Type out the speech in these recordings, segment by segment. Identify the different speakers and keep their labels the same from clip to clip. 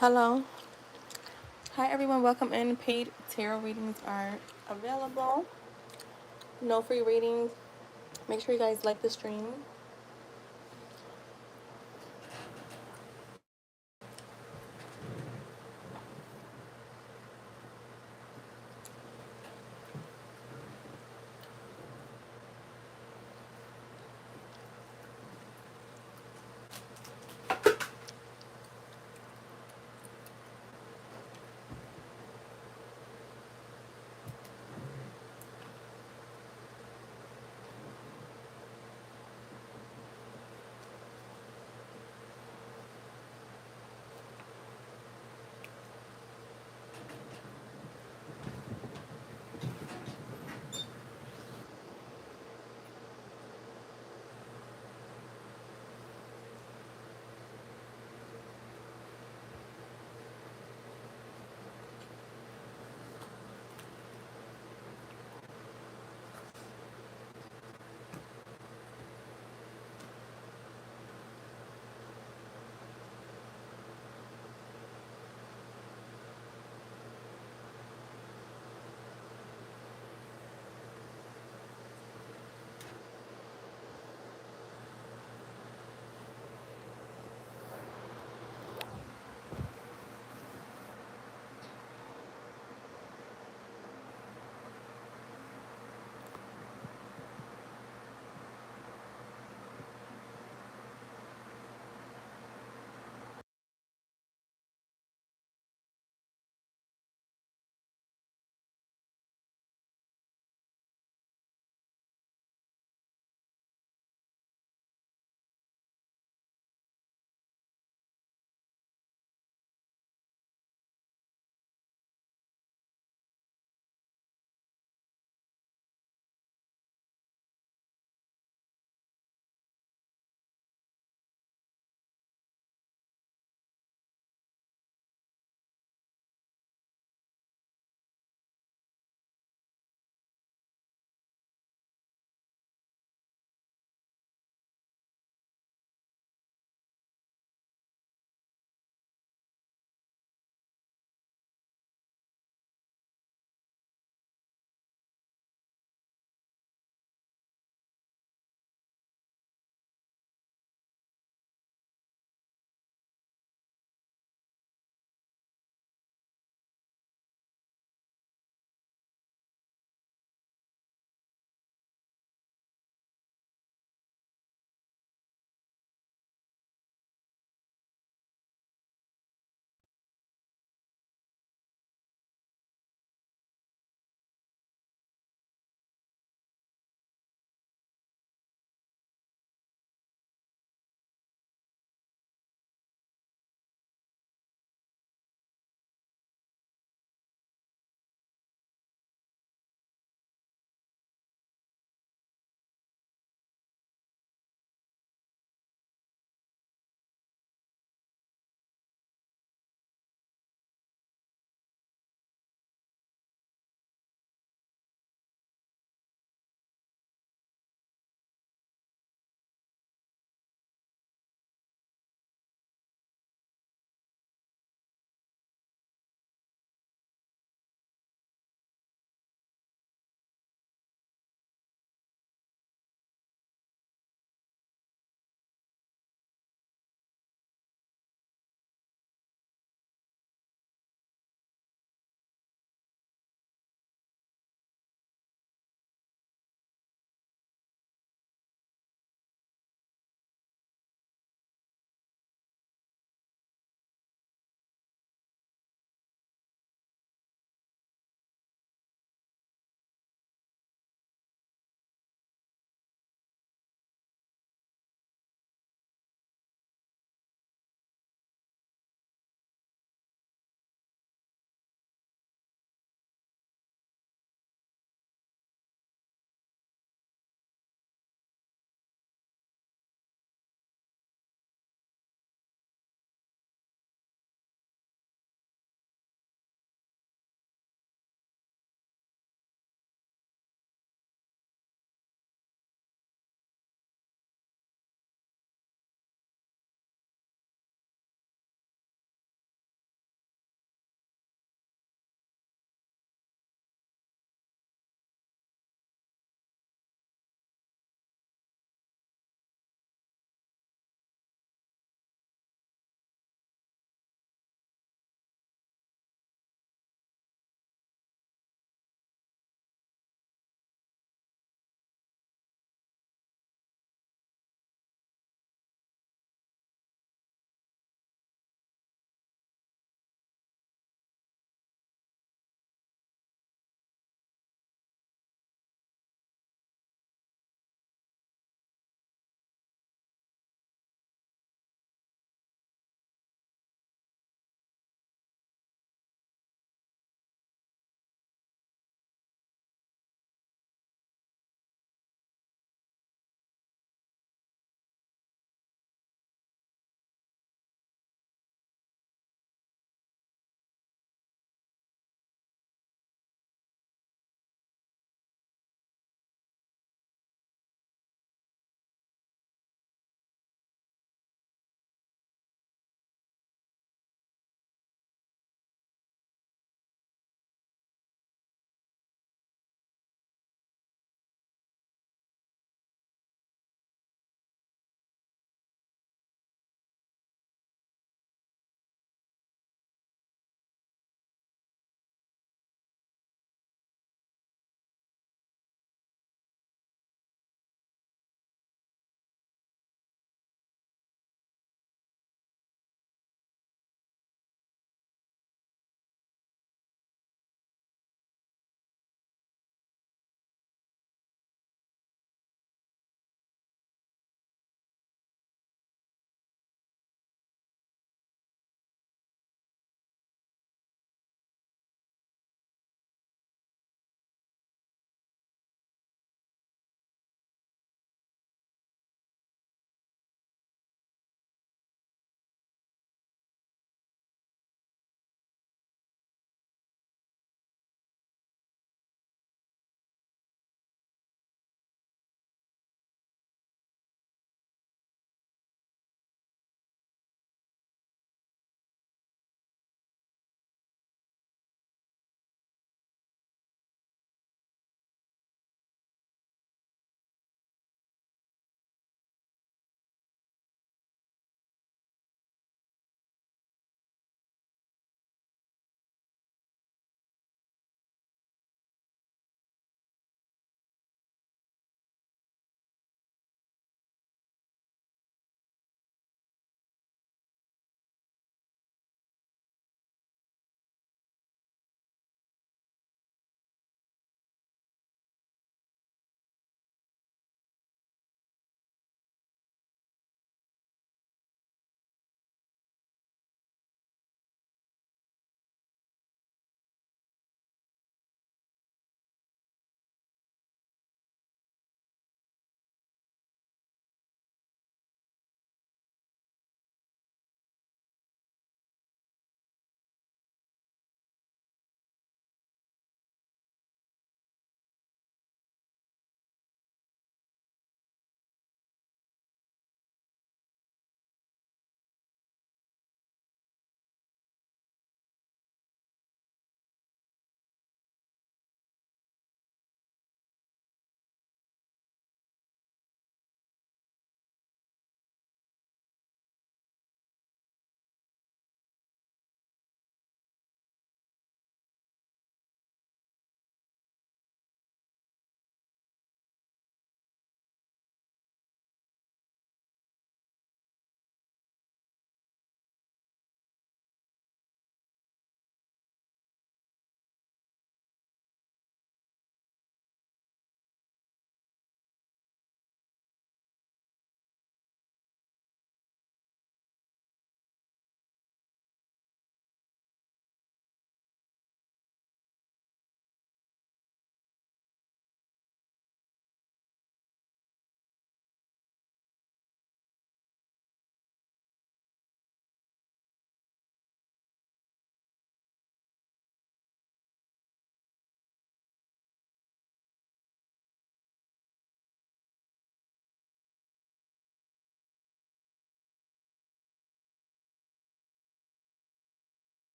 Speaker 1: Hello. Hi, everyone. Welcome in. Paid tarot readings are available. No free readings. Make sure you guys like the stream.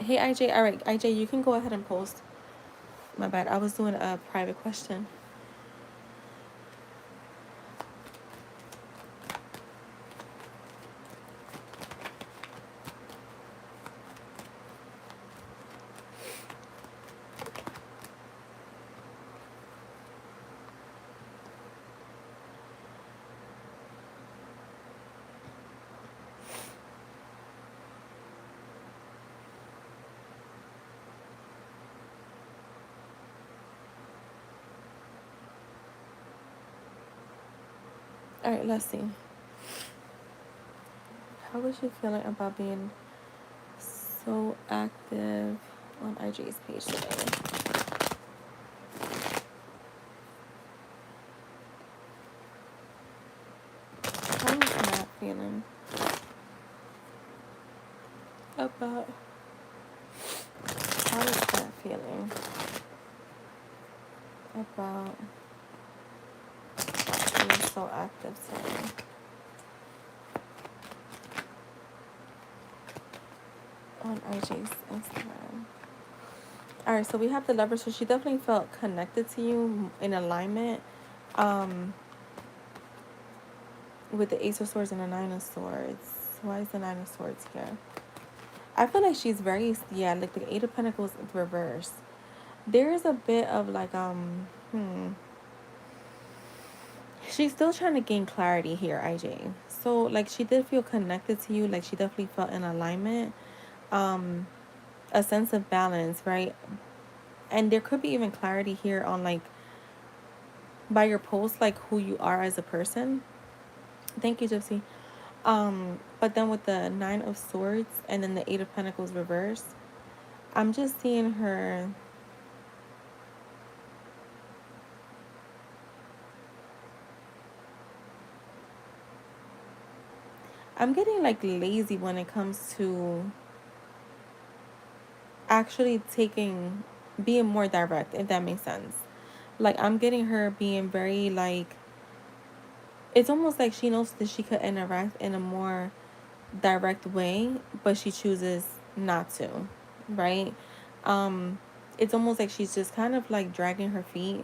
Speaker 1: Hey, IJ. All right, IJ, you can go ahead and post. My bad. I was doing a private question. All right, let's see. How was you feeling about being so active on IJ's page today? How was Matt feeling about, how was that feeling about being so active today on IJ's Instagram? All right, so we have the Lover, so she definitely felt connected to you in alignment, um, with the Ace of Swords and the Nine of Swords. Why is the Nine of Swords here? I feel like she's very, yeah, like the Eight of Pentacles reverse. There is a bit of like, she's still trying to gain clarity here, IJ. So like she did feel connected to you, like she definitely felt in alignment, um, a sense of balance, right? And there could be even clarity here on like by your post, like who you are as a person. Thank you, Gypsy. But then with the Nine of Swords and then the Eight of Pentacles reverse, I'm just seeing her. I'm getting like lazy when it comes to actually being more direct, if that makes sense. Like I'm getting her being very like, it's almost like she knows that she could interact in a more direct way, but she chooses not to, right? Um, it's almost like she's just kind of like dragging her feet,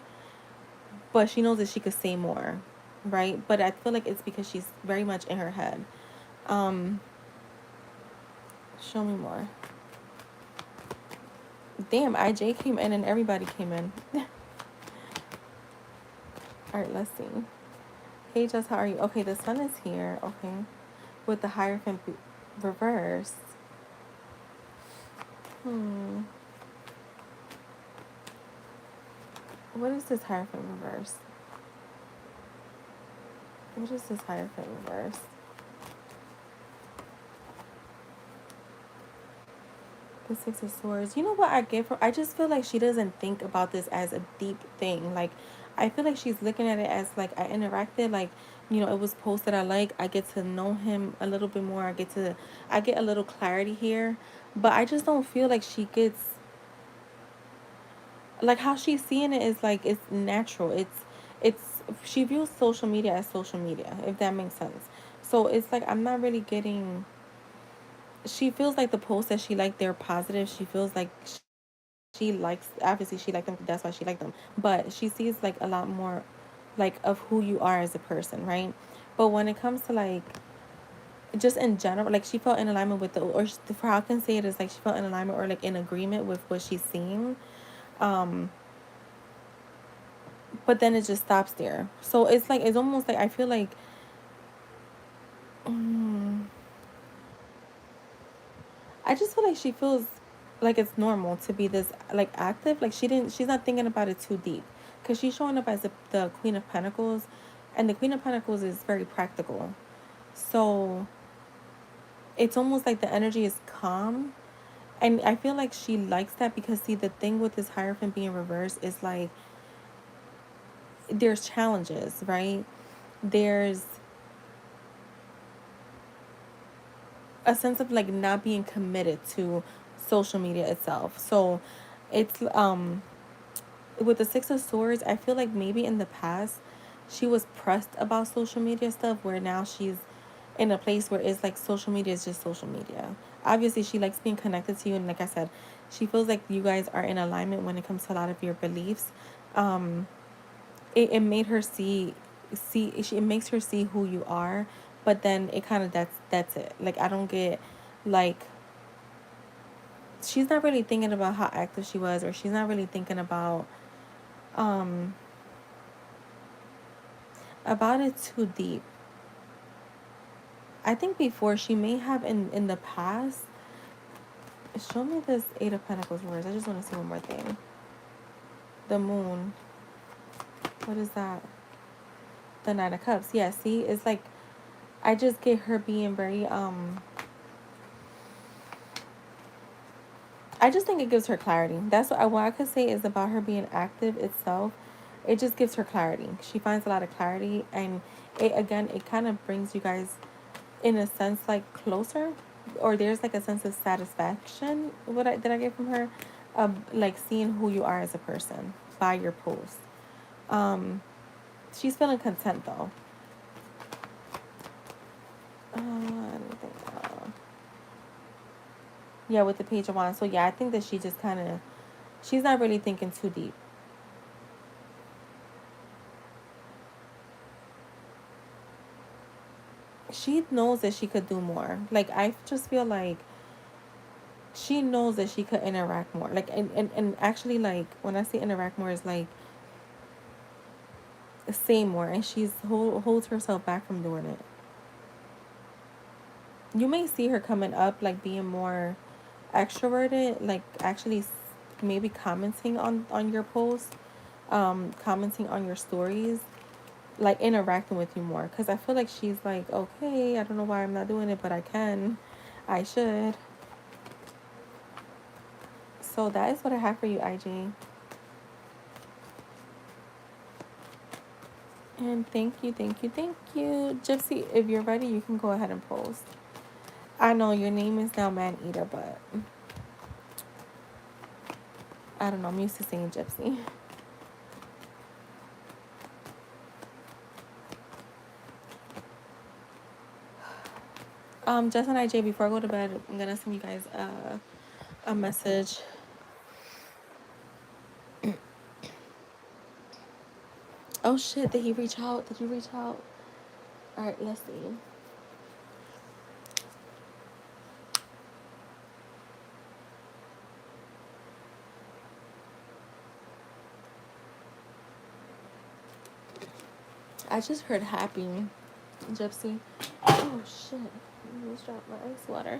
Speaker 1: but she knows that she could say more, right? But I feel like it's because she's very much in her head. Um, Show me more. Damn, IJ came in and everybody came in. All right, let's see. Hey, Jess, how are you? Okay, the sun is here. Okay, with the Hierophant reversed. What is this Hierophant reverse? What is this Hierophant reverse? The Six of Swords. You know what I give her? I just feel like she doesn't think about this as a deep thing. Like, I feel like she's looking at it as like I interacted. Like, you know, it was posted. I like. I get to know him a little bit more. I get a little clarity here. But I just don't feel like she gets, like how she's seeing it is like it's natural. It's she views social media as social media, if that makes sense. So it's like I'm not really getting. She feels like the posts that she liked, they're positive. She feels like she likes, obviously she liked them, that's why she liked them, but she sees like a lot more like of who you are as a person, right? But when it comes to like just in general, like she felt in alignment with the, or for how I can say it is like she felt in alignment or like in agreement with what she's seeing, um but then it just stops there. So it's like it's almost like I feel like, mm, I just feel like she feels like it's normal to be this like active. Like she's not thinking about it too deep, because she's showing up as the Queen of Pentacles, and the Queen of Pentacles is very practical. So it's almost like the energy is calm, and I feel like she likes that because see the thing with this Hierophant being reversed is like there's challenges, right? There's a sense of like not being committed to social media itself. So it's with the Six of Swords, I feel like maybe in the past she was pressed about social media stuff where now she's in a place where it's like social media is just social media. Obviously, she likes being connected to you, and like I said, she feels like you guys are in alignment when it comes to a lot of your beliefs. Um, it made her it makes her see who you are, but then it kind of that's it. Like I don't get like she's not really thinking about how active she was, or she's not really thinking um about it too deep. I think before she may have in the past. Show me this Eight of Pentacles reverse. I just want to see one more thing. The Moon. What is that? The Nine of Cups. Yeah, see, it's like I just get her being very I just think it gives her clarity. That's what I could say is about her being active itself. It just gives her clarity. She finds a lot of clarity, and it kind of brings you guys in a sense like closer, or there's like a sense of satisfaction that I get from her, like seeing who you are as a person by your post. She's feeling content though. I don't think. Yeah, with the Page of Wands. So yeah, I think that she just kind of, she's not really thinking too deep. She knows that she could do more. Like I just feel like she knows that she could interact more. Like and actually, like when I say interact more is like say more, and she's holds herself back from doing it. You may see her coming up like being more extroverted, like actually maybe commenting on your posts, commenting on your stories, like interacting with you more, because I feel like she's like, okay, I don't know why I'm not doing it, but I should. So that is what I have for you, IG. And thank you, thank you, thank you. Gypsy, if you're ready, you can go ahead and post. I know your name is now Man Eater, but I don't know, I'm used to saying Gypsy. Justin IJ, before I go to bed, I'm gonna send you guys a message. Oh shit, did he reach out? Did you reach out? Alright, let's see. I just heard happy, Gypsy. Oh shit, I almost dropped my ice water.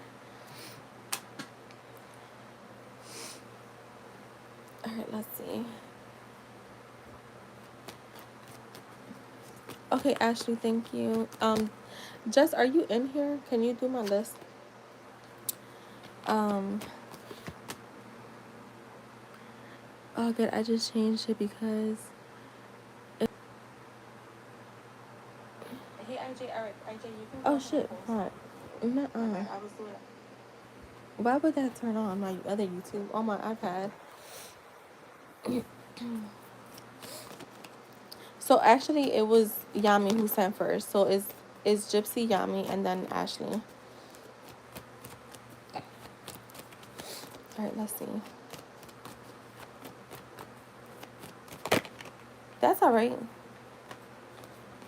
Speaker 1: Alright, let's see. Okay, Ashley, thank you. Jess, are you in here? Can you do my list? Oh good, I just changed it because hey IJ, alright, IJ, you can go. Oh shit, what? Okay, I was doing it. Why would that turn on my other YouTube on my iPad? So actually it was Yami who sent first. So it's Gypsy, Yami, and then Ashley. Alright, let's see. That's alright.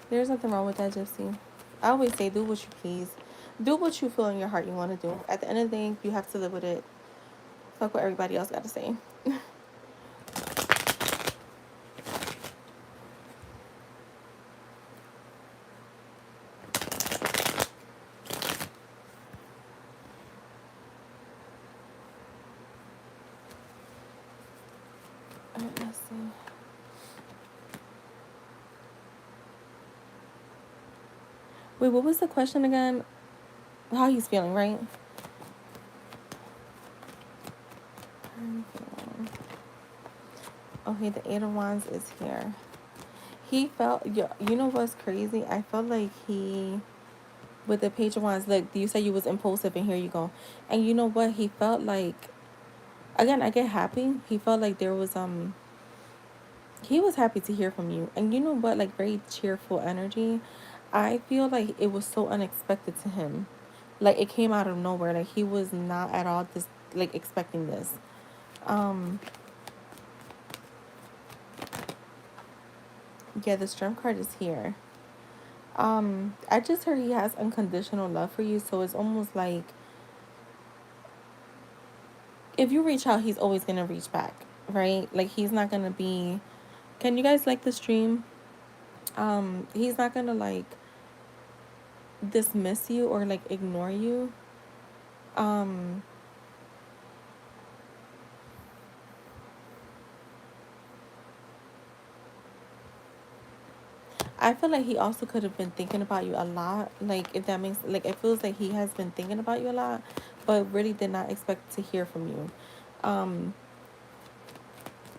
Speaker 1: There's nothing wrong with that, Gypsy. I always say do what you please. Do what you feel in your heart you want to do. At the end of the day, you have to live with it. Fuck what everybody else got to say. Alright, let's see. Wait, what was the question again? How he's feeling, right? Okay, the Eight of Wands is here. He felt, you know what's crazy? I felt like with the Page of Wands, like you said you was impulsive, and here you go. And you know what? He felt like, again, I get happy. He felt like there was, he was happy to hear from you. And you know what? Like very cheerful energy. I feel like it was so unexpected to him. Like it came out of nowhere. Like he was not at all this like expecting this. Um yeah, the strength card is here. I just heard he has unconditional love for you, so it's almost like if you reach out, he's always gonna reach back, right? Like he's not gonna be. Can you guys like the stream? He's not gonna like dismiss you or like ignore you. Um, I feel like he also could have been thinking about you a lot. Like if that makes like it feels like he has been thinking about you a lot, but really did not expect to hear from you. Um,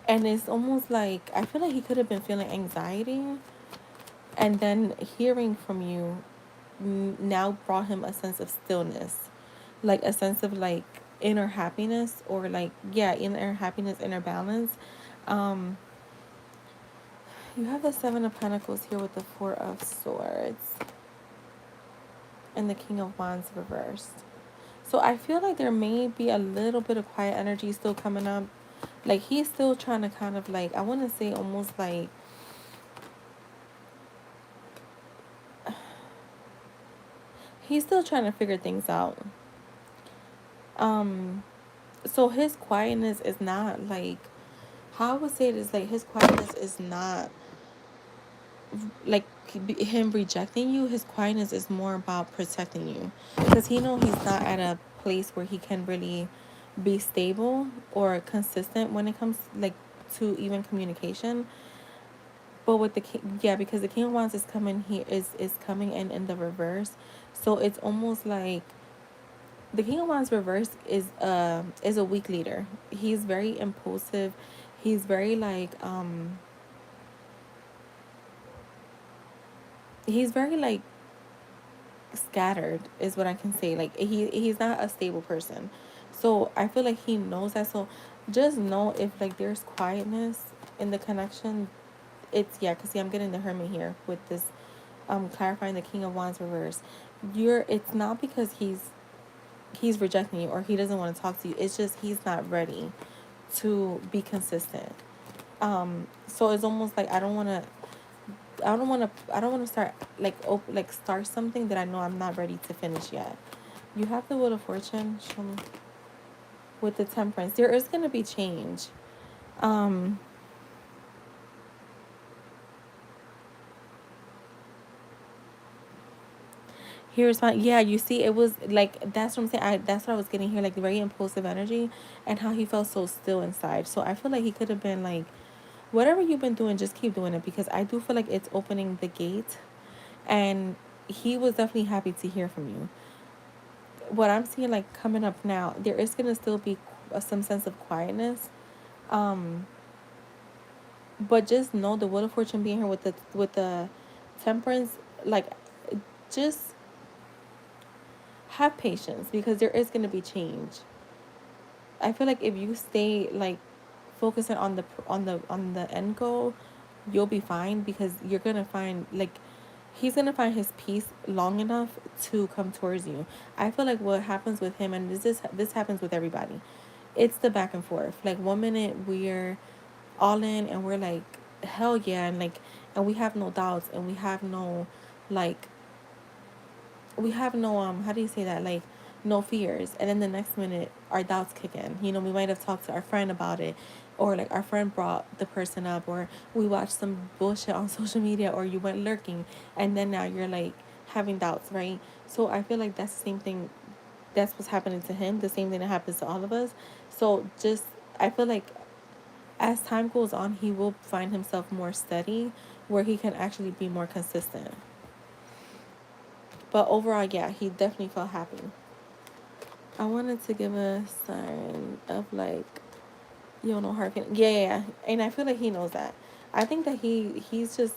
Speaker 1: and it's almost like I feel like he could have been feeling anxiety, and then hearing from you now brought him a sense of stillness, like a sense of like inner happiness, or like yeah, inner happiness, inner balance. um you have the Seven of Pentacles here with the Four of Swords and the King of Wands reversed. So I feel like there may be a little bit of quiet energy still coming up. Like he's still trying to kind of like, I want to say almost like he's still trying to figure things out. um so his quietness is not like, how I would say it is like his quietness is not like him rejecting you. His quietness is more about protecting you, because he know he's not at a place where he can really be stable or consistent when it comes like to even communication. But with the king, yeah, because the King of Wands is coming here, is coming in the reverse. So it's almost like the King of Wands reverse is a weak leader. He's very impulsive. He's very like he's very like scattered is what I can say. Like he's not a stable person. So I feel like he knows that. So just know if like there's quietness in the connection, it's yeah, cuz see I'm getting the Hermit here with this clarifying the King of Wands reverse. It's not because he's rejecting you or he doesn't want to talk to you. It's just he's not ready to be consistent. So it's almost like I don't want to start like start something that I know I'm not ready to finish yet. You have the Wheel of Fortune. Show me with the Temperance. There is going to be change. Um Here's my, yeah, you see it was like that's what I'm saying. That's what I was getting here, like very impulsive energy and how he felt so still inside. So I feel like he could have been like, whatever you've been doing, just keep doing it, because I do feel like it's opening the gate, and he was definitely happy to hear from you. What I'm seeing like coming up now, there is gonna still be some sense of quietness, um, but just know the Wheel of Fortune being here with the Temperance, like just have patience, because there is gonna be change. I feel like if you stay like focusing on the end goal, you'll be fine, because you're gonna find like he's gonna find his peace long enough to come towards you. I feel like what happens with him, and this happens with everybody, it's the back and forth. Like one minute we're all in and we're like hell yeah, and we have no doubts, and like we have no how do you say that, like no fears, and then the next minute our doubts kick in. We might have talked to our friend about it, or like our friend brought the person up, or we watched some bullshit on social media, or you went lurking, and then now you're like having doubts, right? So I feel like that's the same thing. That's what's happening to him, the same thing that happens to all of us. So just I feel like as time goes on, he will find himself more steady, where he can actually be more consistent. But overall, yeah, he definitely felt happy. I wanted to give a sign of like, you don't know, hard feeling. Yeah, yeah, yeah. And I feel like he knows that. I think that he's just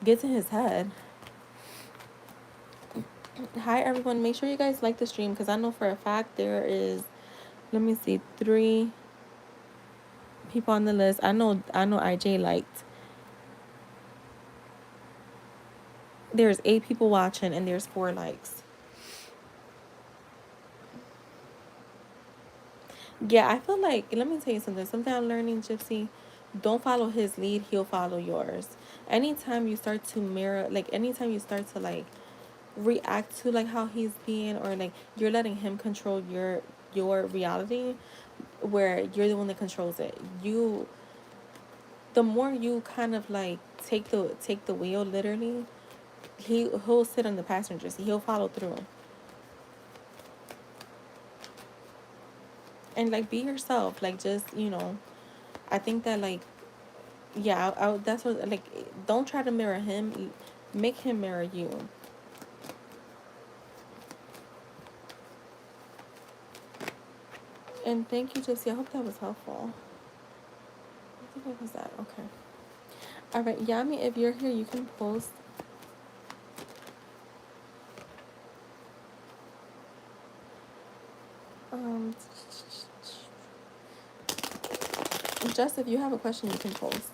Speaker 1: gets in his head. Hi everyone, make sure you guys like the stream, because I know for a fact there is, let me see, 3 people on the list. I know IJ liked. There's 8 people watching and there's 4 likes. Yeah, I feel like, let me tell you something. Something I'm learning, Gypsy. Don't follow his lead, he'll follow yours. Anytime you start to mirror, like, anytime you start to, like, react to, like, how he's being, or, like, you're letting him control your reality, where you're the one that controls it. The more you kind of, like, take the wheel, literally, he'll sit on the passenger seat. He'll follow through. And, like, be yourself. Like, just, I think that, like, yeah, that's what, like, don't try to mirror him. Make him mirror you. And thank you, Gypsy. I hope that was helpful. I think it was that. Okay. All right, Yami, if you're here, you can post. Um, just if you have a question, you can post.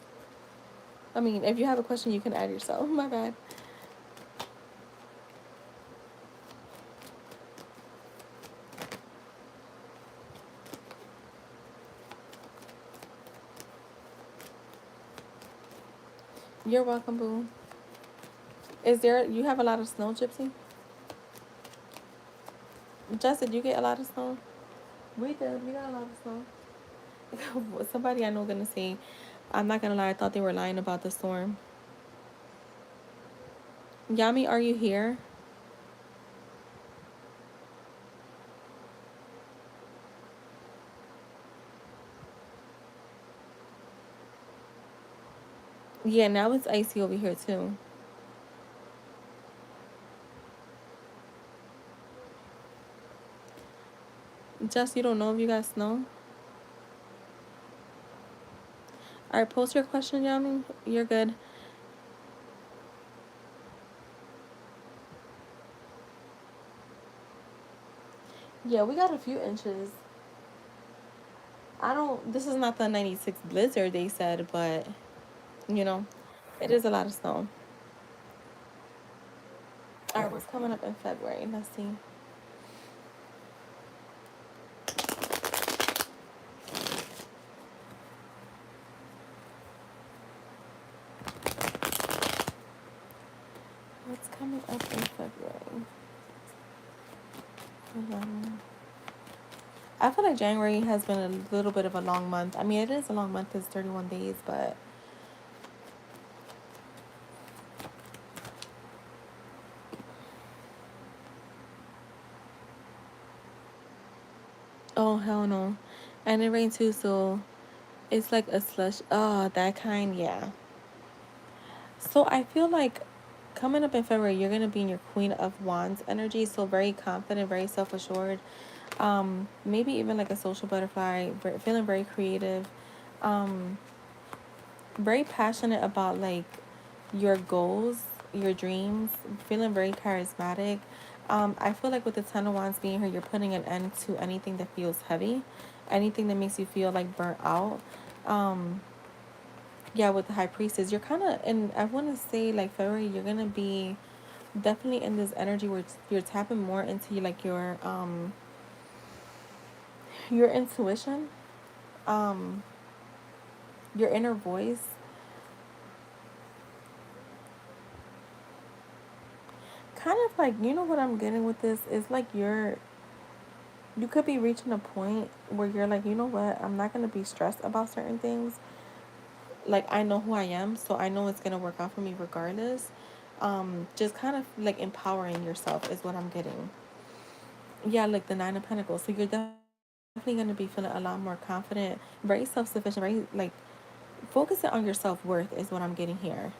Speaker 1: I mean, if you have a question, you can add yourself. My bad. You're welcome, boo. You have a lot of snow, Gypsy? Justin, you get a lot of snow? We did. We got a lot of snow. Somebody I know gonna say, I'm not gonna lie, I thought they were lying about the storm. Yami, are you here? Yeah, now it's icy over here too. Just, you don't know if you got snow? Alright, post your question, Yami. You're good. Yeah, we got a few inches. This is not the 96 blizzard they said, but, you know, it is a lot of snow. Alright, what's coming up in February? Let's see. What's coming up in February? I feel like January has been a little bit of a long month. I mean, it is a long month. It's 31 days, but oh, hell no. And it rained too, so it's like a slush. Oh, that kind, yeah. So I feel like coming up in February, you're gonna be in your Queen of Wands energy. So very confident, very self assured. Maybe even like a social butterfly, feeling very creative. Um, very passionate about like your goals, your dreams, feeling very charismatic. I feel like with the Ten of Wands being here, you're putting an end to anything that feels heavy, anything that makes you feel like burnt out. Um, yeah, with the High Priestess, you're kind of, and I want to say like February, you're gonna be definitely in this energy where you're tapping more into like your intuition, um, your inner voice. Kind of like, you know what I'm getting with this is like you could be reaching a point where you're like, you know what, I'm not going to be stressed about certain things. Like, I know who I am, so I know it's going to work out for me regardless. Just kind of like empowering yourself is what I'm getting. Yeah, like the Nine of Pentacles. So you're definitely going to be feeling a lot more confident, very self-sufficient, very like focusing on your self-worth is what I'm getting here.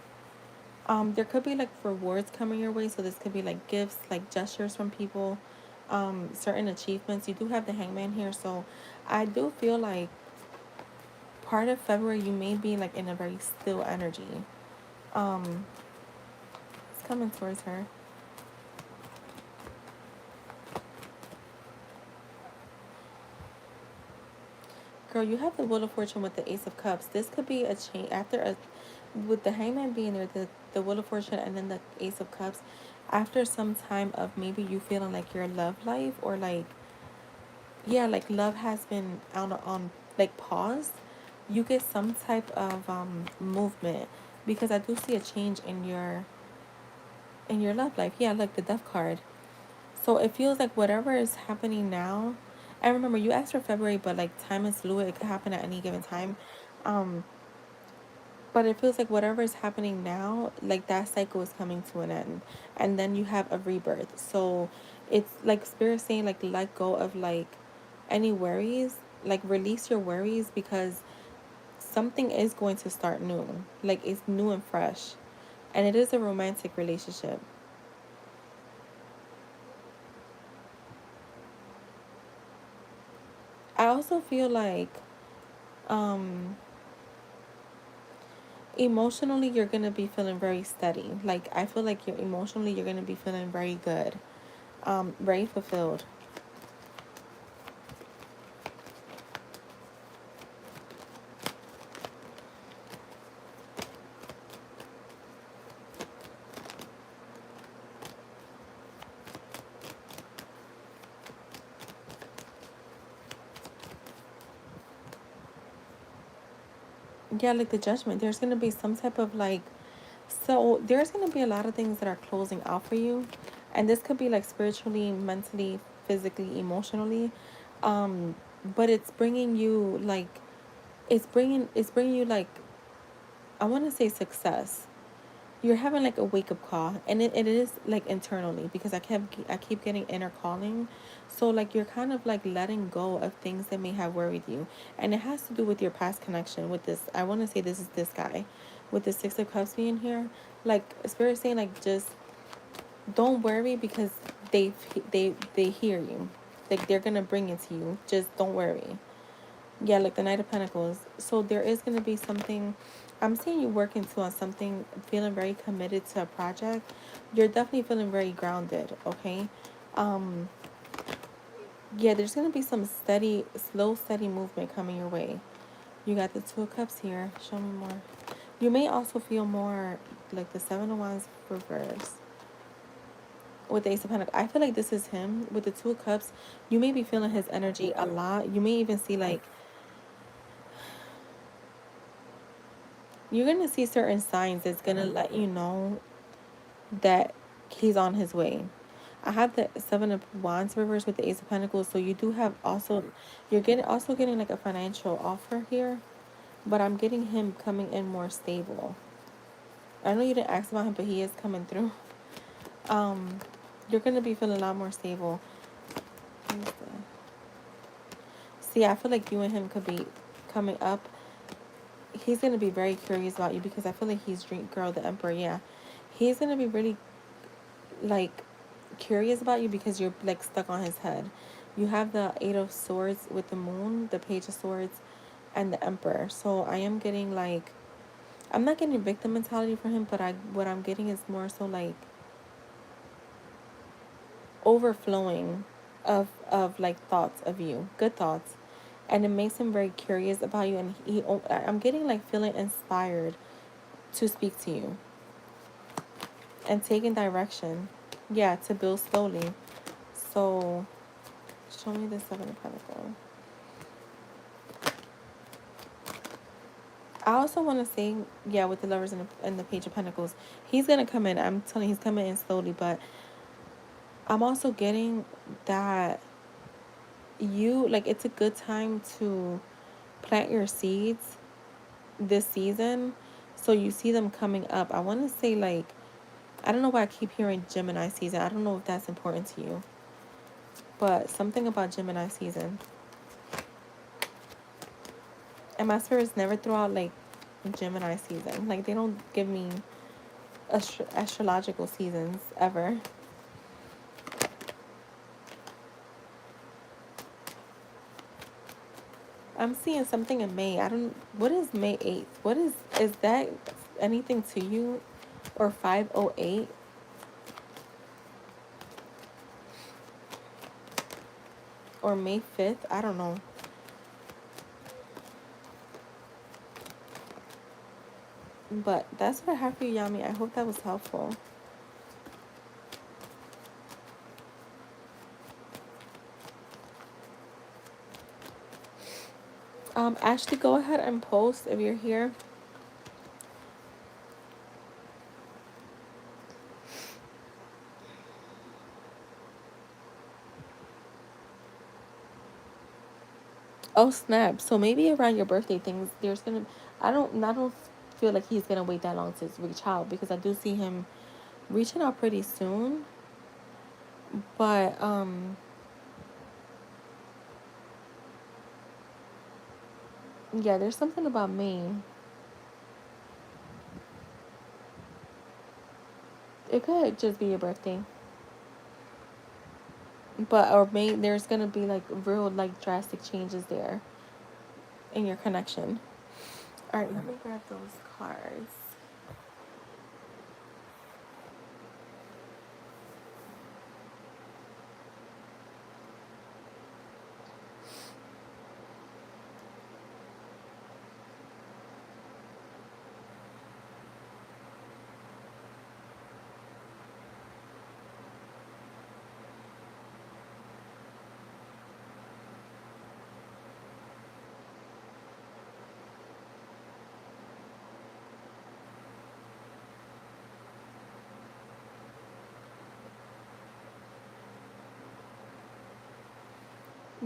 Speaker 1: There could be like rewards coming your way, so this could be like gifts, like gestures from people, certain achievements. You do have the Hangman here, so I do feel like part of February you may be like in a very still energy. Um, it's coming towards her. Girl, you have the Wheel of Fortune with the Ace of Cups. This could be a change after a, with the Hangman being there. the Wheel of Fortune and then the Ace of Cups, after some time of maybe you feeling like your love life or like, yeah, like love has been on like pause, you get some type of movement, because I do see a change in your love life. Yeah, like the Death card. So it feels like whatever is happening now, and remember you asked for February, but like time is fluid, it could happen at any given time. Um, but it feels like whatever is happening now, like that cycle is coming to an end, and then you have a rebirth. So it's like spirit saying like let go of like any worries, like release your worries, because something is going to start new. Like it's new and fresh, and it is a romantic relationship. I also feel like um emotionally you're gonna be feeling very steady. Like I feel like you're emotionally you're gonna be feeling very good, very fulfilled. Yeah, like the Judgment, there's gonna be some type of like, so there's gonna be a lot of things that are closing out for you, and this could be like spiritually, mentally, physically, emotionally, um, but it's bringing you like, it's bringing you like, I want to say success. You're having like a wake up call, and it is like internally, because I keep getting inner calling. So like you're kind of like letting go of things that may have worried you, and it has to do with your past connection with this. I want to say this is this guy with the Six of Cups being here. Like spirit saying like just don't worry, because they hear you, like they're gonna bring it to you, just don't worry. Yeah, like the Knight of Pentacles. So there is going to be something. I'm seeing you working too on something, feeling very committed to a project. You're definitely feeling very grounded, okay? Um, yeah, there's going to be some steady, slow, steady movement coming your way. You got the Two of Cups here. Show me more. You may also feel more like the Seven of Wands reverse with the Ace of Pentacles. I feel like this is him with the Two of Cups. You may be feeling his energy a lot. You may even see like, you're gonna see certain signs that's gonna let you know that he's on his way. I have the Seven of Wands reverse with the Ace of Pentacles, so you do have also, you're getting like a financial offer here, but I'm getting him coming in more stable. I know you didn't ask about him, but he is coming through. Um, you're gonna be feeling a lot more stable. See, I feel like you and him could be coming up. He's gonna be very curious about you, because I feel like he's Dream Girl, the Emperor. Yeah, he's gonna be really like curious about you, because you're like stuck on his head. You have the Eight of Swords with the Moon, the Page of Swords, and the Emperor. So I am getting like, I'm not getting victim mentality for him, but what I'm getting is more so like overflowing of like thoughts of you, good thoughts, and it makes him very curious about you. And I'm getting like feeling inspired to speak to you and taking direction. Yeah, to build slowly. So show me the Seven of Pentacles. I also want to say, yeah, with the Lovers and the Page of Pentacles, he's gonna come in. I'm telling you, he's coming in slowly, but I'm also getting that you like, it's a good time to plant your seeds this season, so you see them coming up. I want to say like, I don't know why I keep hearing Gemini season. I don't know if that's important to you, but something about Gemini season. And my spirits never throw out like Gemini season. Like they don't give me astrological seasons ever. I'm seeing something in May. I don't. What is May 8th? Is that anything to you? Or 508? Or May 5th? I don't know. But that's what I have for you, Yami. I hope that was helpful. Ashley, go ahead and post if you're here. Oh snap! So maybe around your birthday, things there's gonna. I don't feel like he's gonna wait that long to reach out, because I do see him reaching out pretty soon. But yeah, there's something about May. It could just be your birthday. But or May, there's gonna be like real like drastic changes there in your connection. All right, let me grab those cards.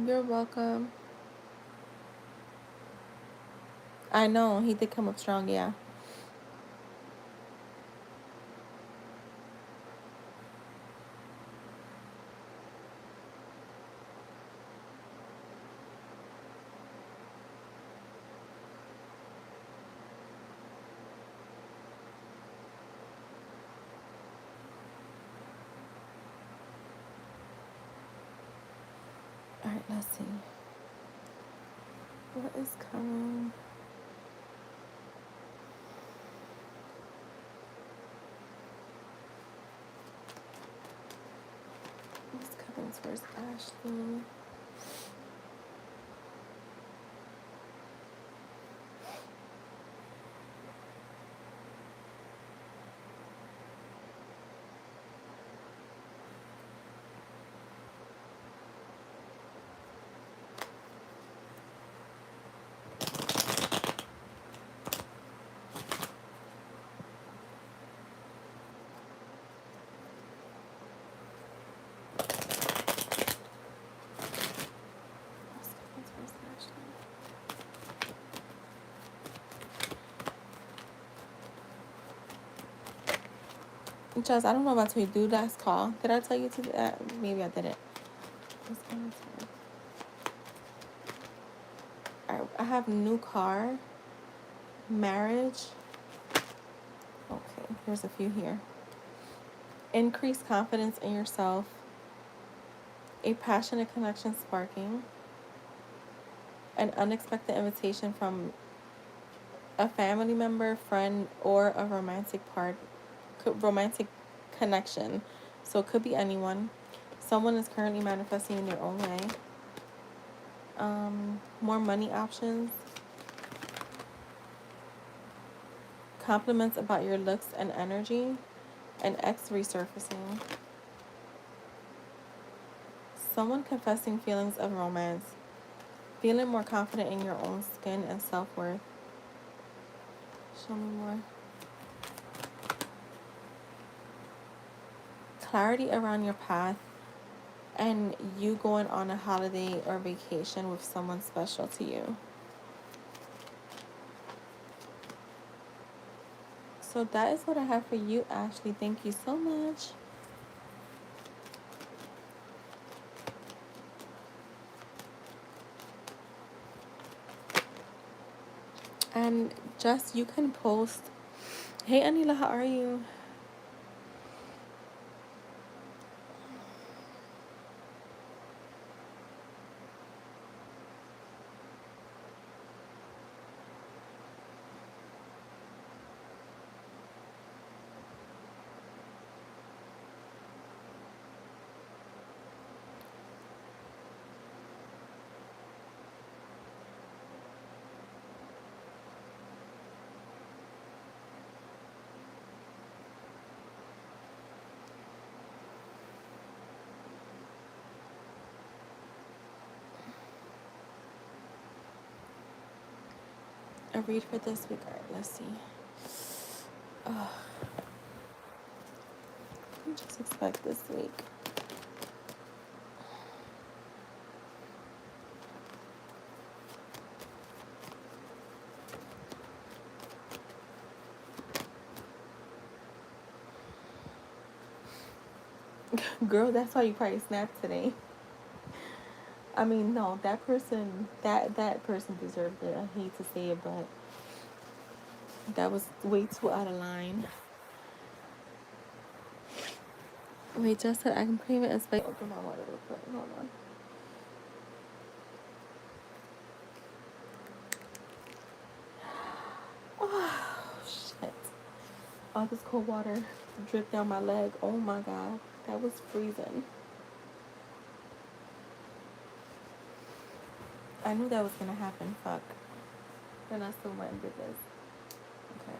Speaker 1: You're welcome. I know he did come up strong. Yeah. All right. Let's see. What is coming? What's coming towards Ashley? What's coming towards Ashley? Just, I don't know about to do that call. Did I tell you to do that? Maybe I didn't. What's coming towards? All right. I have new car, marriage. Okay. There's a few here. Increased confidence in yourself. A passionate connection sparking. An unexpected invitation from a family member, friend, or a romantic connection. So it could be anyone. Someone is currently manifesting in their own way. More money options. Compliments about your looks and energy. An ex resurfacing. Someone confessing feelings of romance. Feeling more confident in your own skin and self-worth. Show me more. Clarity around your path, and you going on a holiday or vacation with someone special to you. So that is what I have for you, Ashley. Thank you so much. And just you can post, hey Anila, how are you? A read for this week. Alright, let's see. Ugh, what do you just expect this week? Girl, that's why you probably snapped today. I mean, no, that person deserved it. I hate to say it, but that was way too out of line. Wait, just said I can claim it as by open my water real quick. Hold on. Oh shit. All this cold water dripped down my leg. Oh my god. That was freezing. I knew that was gonna happen. Fuck. Then I still went and did this. Okay.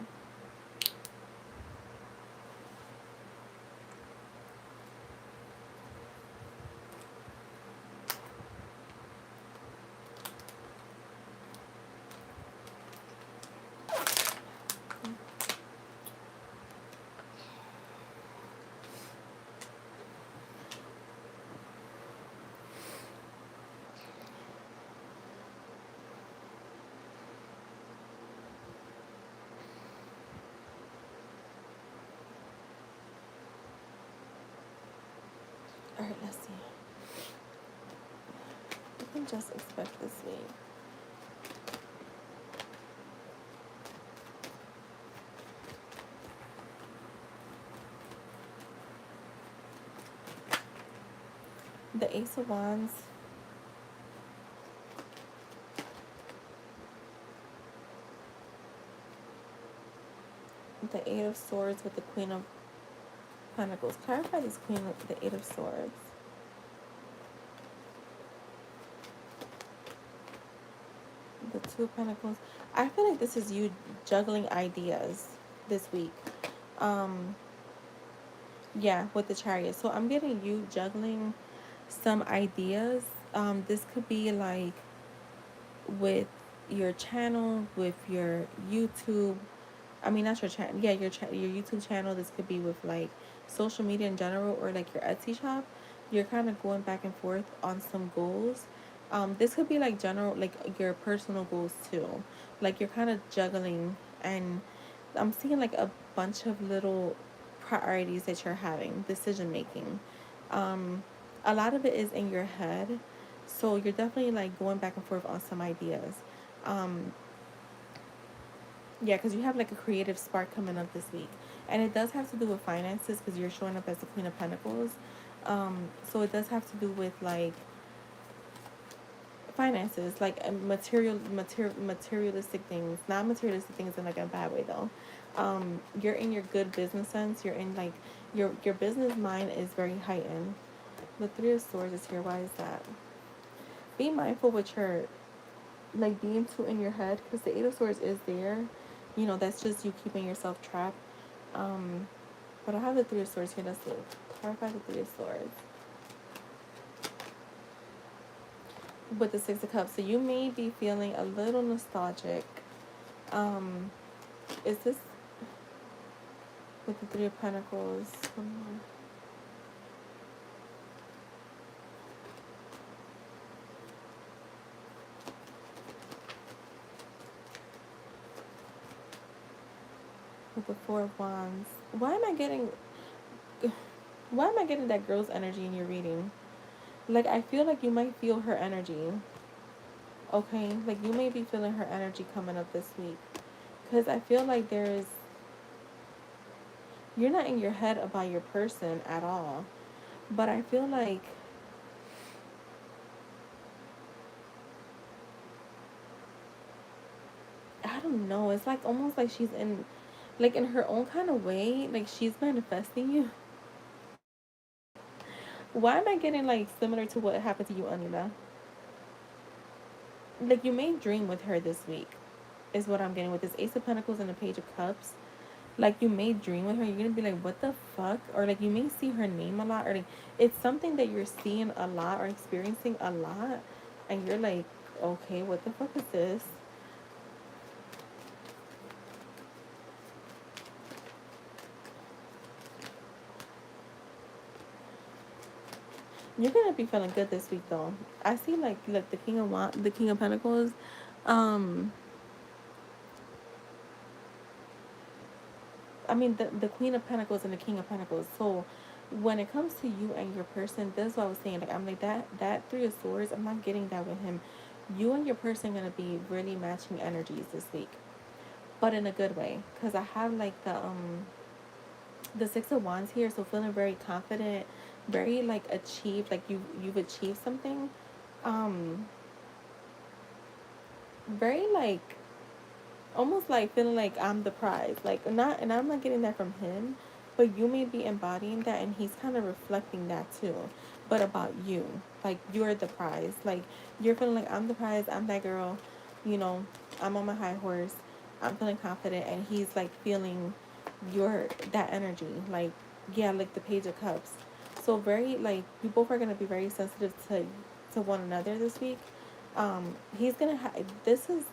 Speaker 1: Alright, let's see. You can just expect this week. The Ace of Wands. The Eight of Swords with the Queen of Pentacles. Clarify this Queen of the Eight of Swords. The Two of Pentacles. I feel like this is you juggling ideas this week. Yeah, with the Chariot. So I'm getting you juggling some ideas. This could be like with your channel, with your YouTube. I mean, not your channel. Yeah, your YouTube channel. This could be with like social media in general, or like your Etsy shop. You're kind of going back and forth on some goals. This could be like general, like your personal goals too. Like you're kind of juggling, and I'm seeing like a bunch of little priorities that you're having, decision making. A lot of it is in your head, so you're definitely like going back and forth on some ideas. Um, yeah, because you have like a creative spark coming up this week. And it does have to do with finances because you're showing up as the Queen of Pentacles. So it does have to do with like finances, like materialistic things. Not materialistic things in like a bad way though. You're in your good business sense. You're in like your business mind is very heightened. The Three of Swords is here. Why is that? Be mindful with your like being too in your head, because the Eight of Swords is there. You know, that's just you keeping yourself trapped. But I have the Three of Swords here. Let's see. Clarify the Three of Swords with the Six of Cups. So you may be feeling a little nostalgic. Is this with the Three of Pentacles? With the Four of Wands. Why am I getting that girl's energy in your reading? Like, I feel like you might feel her energy. Okay? Like, you may be feeling her energy coming up this week. Because I feel like you're not in your head about your person at all. But I feel like I don't know. It's like almost like she's like in her own kind of way, like she's manifesting you. Why am I getting like similar to what happened to you, Anila? Like you may dream with her this week, is what I'm getting with this Ace of Pentacles and the Page of Cups. Like you may dream with her, you're gonna be like, what the fuck? Or like you may see her name a lot, or like it's something that you're seeing a lot or experiencing a lot, and you're like, okay, what the fuck is this? You're gonna be feeling good this week, though. I see, like the King of Pentacles. Um, I mean, the Queen of Pentacles and the King of Pentacles. So, when it comes to you and your person, this is what I was saying. Like, I'm like that Three of Swords. I'm not getting that with him. You and your person gonna be really matching energies this week, but in a good way. Cause I have like the Six of Wands here, so feeling very confident, very like achieved. Like you've achieved something. Um, very like almost like feeling like I'm the prize. Like not, and I'm not getting that from him, but you may be embodying that, and he's kind of reflecting that too. But about you, like you're the prize. Like you're feeling like I'm the prize. I'm that girl. You know, I'm on my high horse. I'm feeling confident, and he's like feeling your that energy. Like yeah, like the Page of Cups. So very like you both are gonna be very sensitive to one another this week. He's gonna this is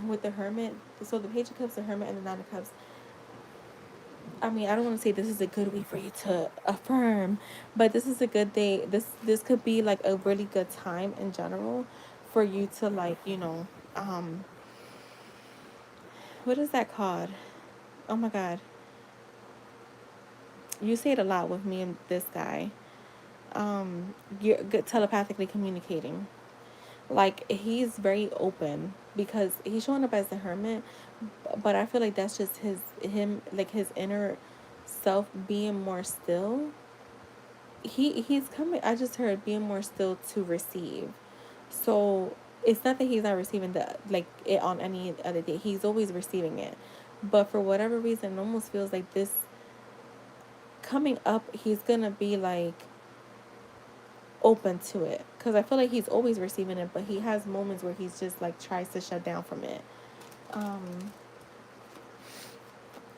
Speaker 1: with the Hermit. So the Page of Cups, the Hermit, and the Nine of Cups. I mean, I don't want to say this is a good week for you to affirm, but this is a good day. This could be like a really good time in general for you to like um what is that called? Oh my God, you say it a lot with me and this guy. You're good telepathically communicating. Like he's very open because he's showing up as the Hermit, but I feel like that's just him like his inner self being more still. He's coming. I just heard being more still to receive. So it's not that he's not receiving the like it on any other day. He's always receiving it, but for whatever reason, it almost feels like this coming up. He's gonna be like open to it because I feel like he's always receiving it, but he has moments where he's just like tries to shut down from it. Um,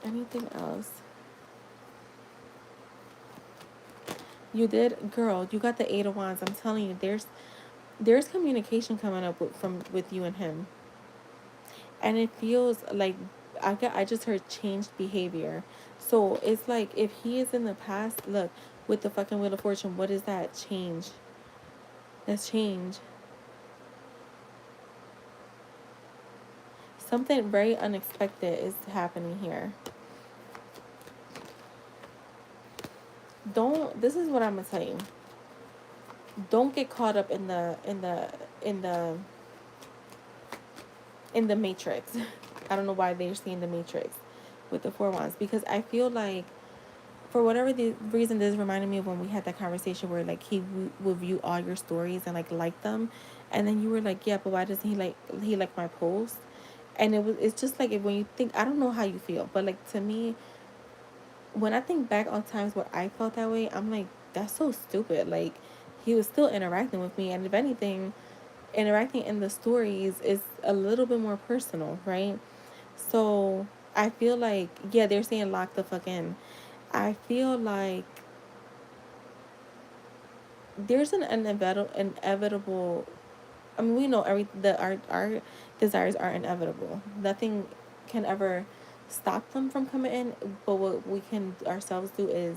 Speaker 1: anything else? You did, girl. You got the Eight of Wands. I'm telling you, there's communication coming up with you and him, and it feels like I just heard changed behavior. So it's like if he is in the past, look with the fucking Wheel of Fortune. What is that change? That's change. Something very unexpected is happening here. Don't. This is what I'm gonna tell you. Don't get caught up in the in the matrix. I don't know why they're saying the matrix with the Four Wands because I feel like for whatever the reason this reminded me of when we had that conversation where like he would view all your stories and like them, and then you were like yeah, but why doesn't he like my post? And it's just like when you think, I don't know how you feel, but like to me, when I think back on times where I felt that way, I'm like that's so stupid. Like he was still interacting with me, and if anything, interacting in the stories is a little bit more personal, right? So I feel like yeah, they're saying lock the fuck in. I feel like there's an inevitable. I mean, we know our desires are inevitable. Nothing can ever stop them from coming in. But what we can ourselves do is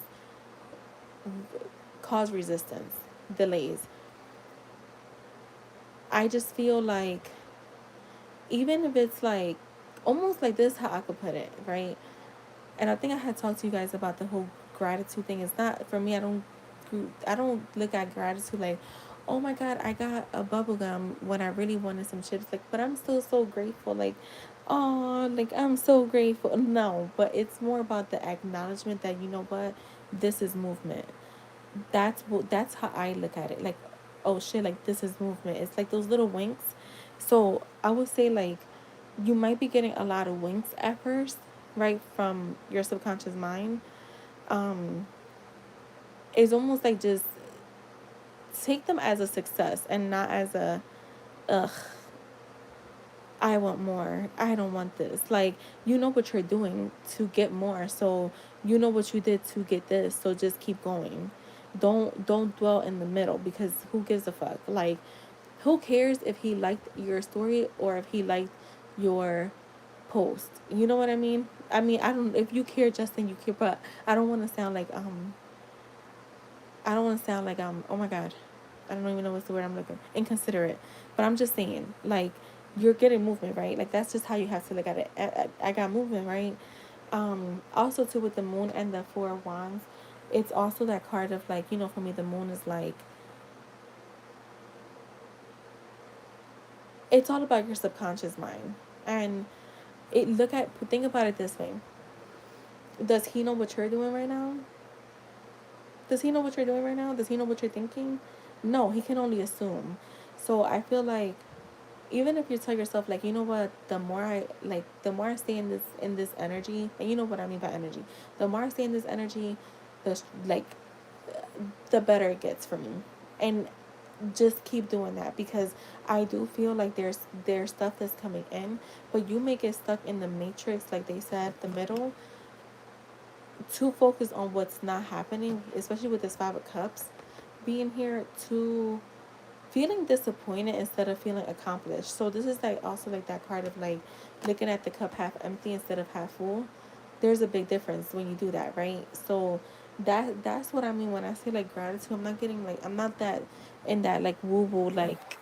Speaker 1: cause resistance, delays. I just feel like even if it's like almost like this, how I could put it, right? And I think I had talked to you guys about the whole gratitude thing. It's not for me. I don't look at gratitude like, oh my God, I got a bubble gum when I really wanted some chips. Like, but I'm still so grateful. Like, oh, like I'm so grateful. No, but it's more about the acknowledgement that you know what, this is movement. That's how I look at it. Like, oh shit, like this is movement. It's like those little winks. So I would say like you might be getting a lot of winks at first, right, from your subconscious mind. Um, it's almost like just take them as a success and not as a ugh, I want more. I don't want this. Like you know what you're doing to get more. So you know what you did to get this. So just keep going. Don't dwell in the middle because who gives a fuck? Like who cares if he liked your story or if he liked your post? You know what I mean? I mean, I don't if you care Justin, you care, but I don't want to sound like I don't want to sound like I'm, oh my God, I don't even know what's the word I'm looking, inconsiderate. But I'm just saying, like, you're getting movement, right? Like, that's just how you have to look at it. I got movement, right? Also, too, with the moon and the Four of Wands, it's also that card of, like, you know, for me, the moon is like, it's all about your subconscious mind. And think about it this way. Does he know what you're doing right now? Does he know what you're doing right now? Does he know what you're thinking? No, he can only assume. So I feel like even if you tell yourself, like, you know what, the more I stay in this energy, and you know what I mean by energy, the more I stay in this energy, the like the better it gets for me. And just keep doing that, because I do feel like there's stuff that's coming in, but you may get stuck in the matrix, like they said, the middle, too focused on what's not happening, especially with this Five of Cups being here, to feeling disappointed instead of feeling accomplished. So this is like also like that card of like looking at the cup half empty instead of half full. There's a big difference when you do that, right? So that's what I mean when I say like gratitude. I'm not getting like, I'm not that in that like woo woo like,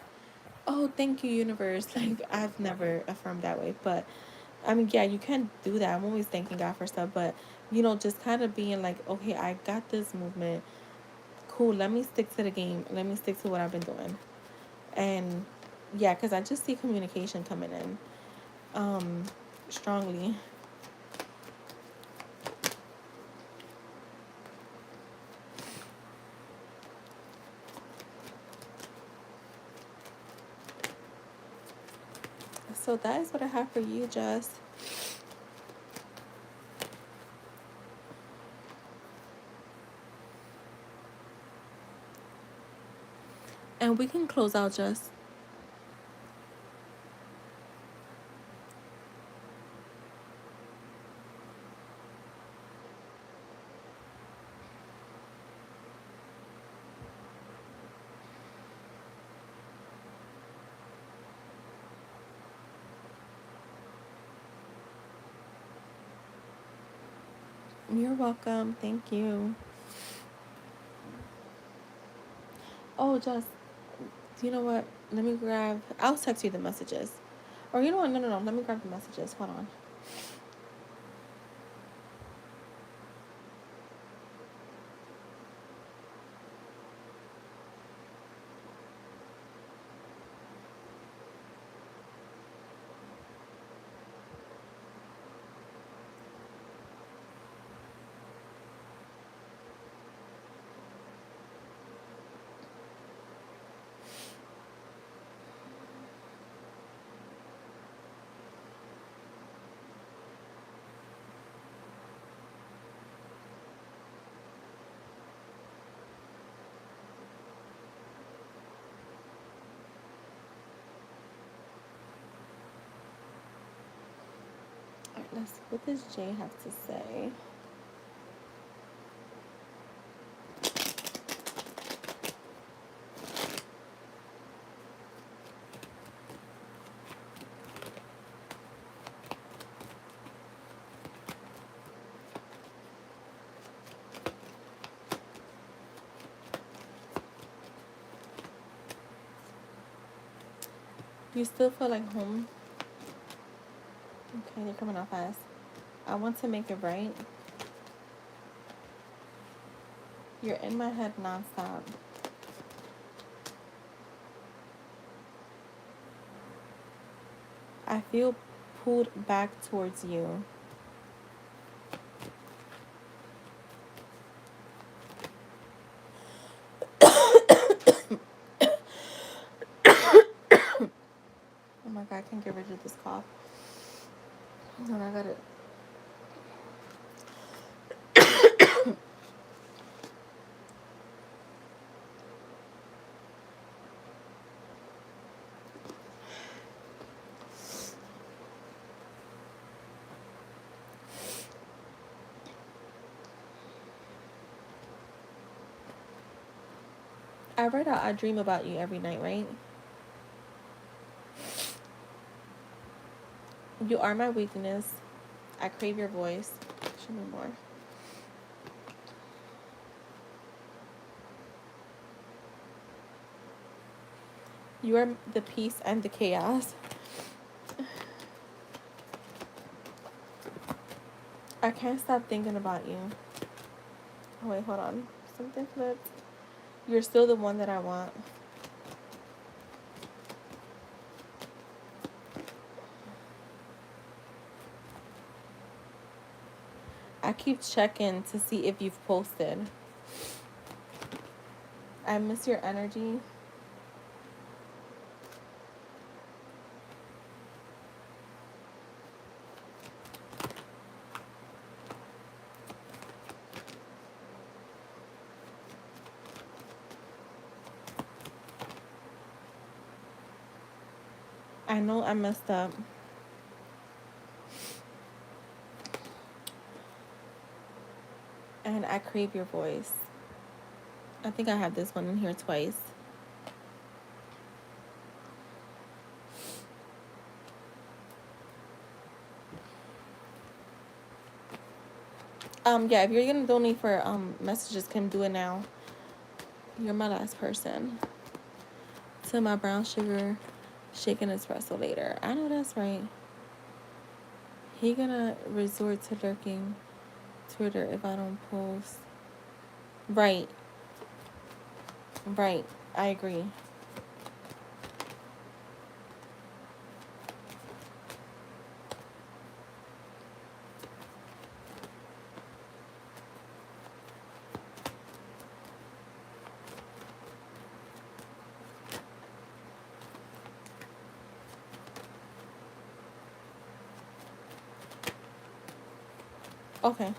Speaker 1: oh, thank you universe. Like, I've never affirmed that way, but I mean, yeah, you can do that. I'm always thanking God for stuff, but you know, just kind of being like, okay, I got this movement. Cool. Let me stick to the game. Let me stick to what I've been doing. And yeah, because I just see communication coming in strongly. So that is what I have for you, Jess. And we can close out, Jess. You're welcome. Thank you. Oh, Jess, do you know what? Let me grab, I'll text you the messages. Or you know what? No. Let me grab the messages. Hold on. All right, let's see. What does Jay have to say? You still feel like home? Okay, they're coming out fast. I want to make it right. You're in my head nonstop. I feel pulled back towards you. Oh my God, I can't get rid of this cough. No, I got it. I read out I dream about you every night, right? You are my weakness. I crave your voice. Show me more. You are the peace and the chaos. I can't stop thinking about you. Oh, wait, hold on. Something flipped. You're still the one that I want. I keep checking to see if you've posted. I miss your energy. I know I messed up. And I crave your voice. I think I have this one in here twice. Yeah, if you're gonna donate for messages, can do it now. You're my last person. To my brown sugar shaken espresso later. I know that's right. He gonna resort to lurking Twitter if I don't post. Right. Right. I agree. Okay.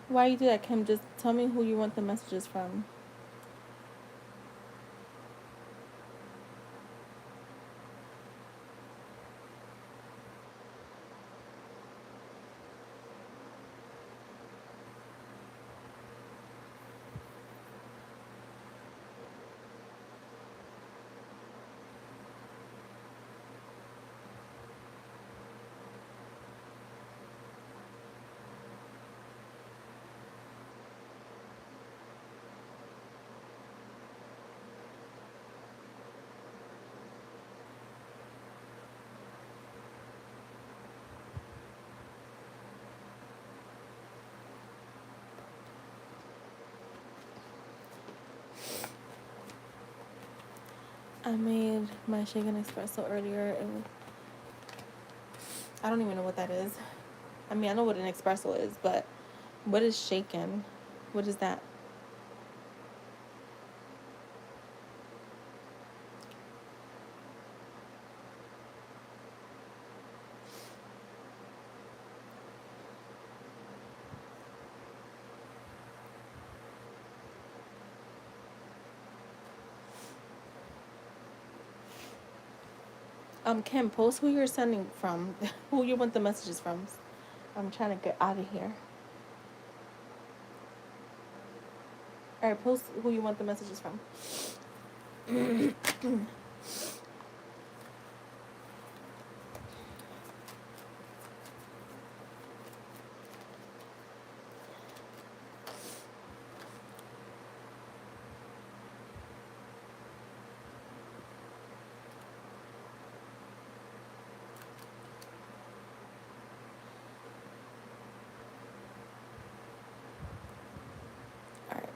Speaker 1: Why you do that, Kim? Just tell me who you want the messages from. I made my shaken espresso earlier. I don't even know what that is. I mean, I know what an espresso is, but what is shaken? What is that? Kim, post who you're sending from, who you want the messages from. I'm trying to get out of here. All right, post who you want the messages from. All right.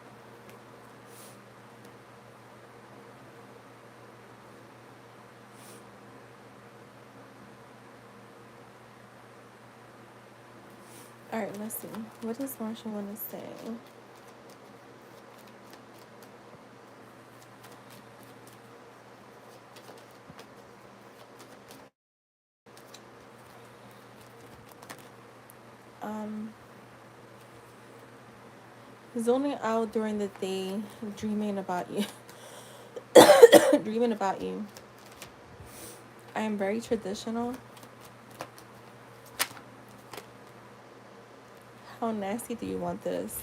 Speaker 1: All right, let's see. What does Marshall want to say? Zoning out during the day, dreaming about you. Dreaming about you. I am very traditional. How nasty do you want this?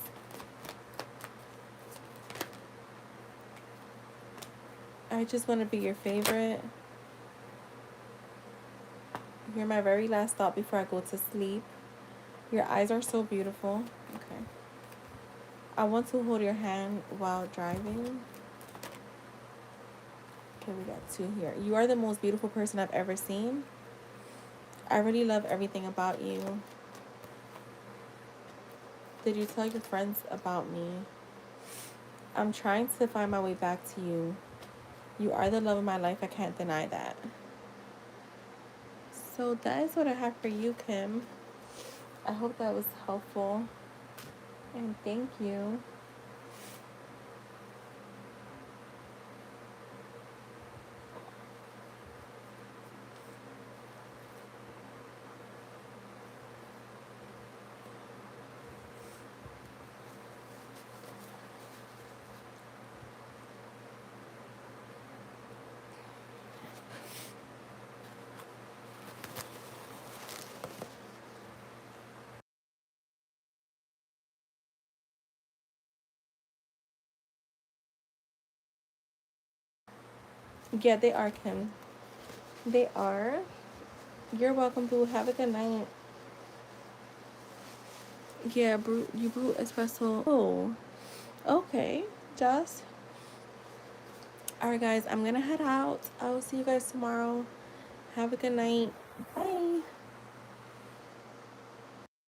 Speaker 1: I just want to be your favorite. You're my very last thought before I go to sleep. Your eyes are so beautiful. Okay. I want to hold your hand while driving. Okay, we got 2 here. You are the most beautiful person I've ever seen. I really love everything about you. Did you tell your friends about me? I'm trying to find my way back to you. You are the love of my life. I can't deny that. So that is what I have for you, Kim. I hope that was helpful. And thank you. Yeah, they are, Kim. They are. You're welcome, boo. Have a good night. Yeah, you brew espresso. Oh, okay. Just. Alright, guys, I'm gonna head out. I will see you guys tomorrow. Have a good night. Bye.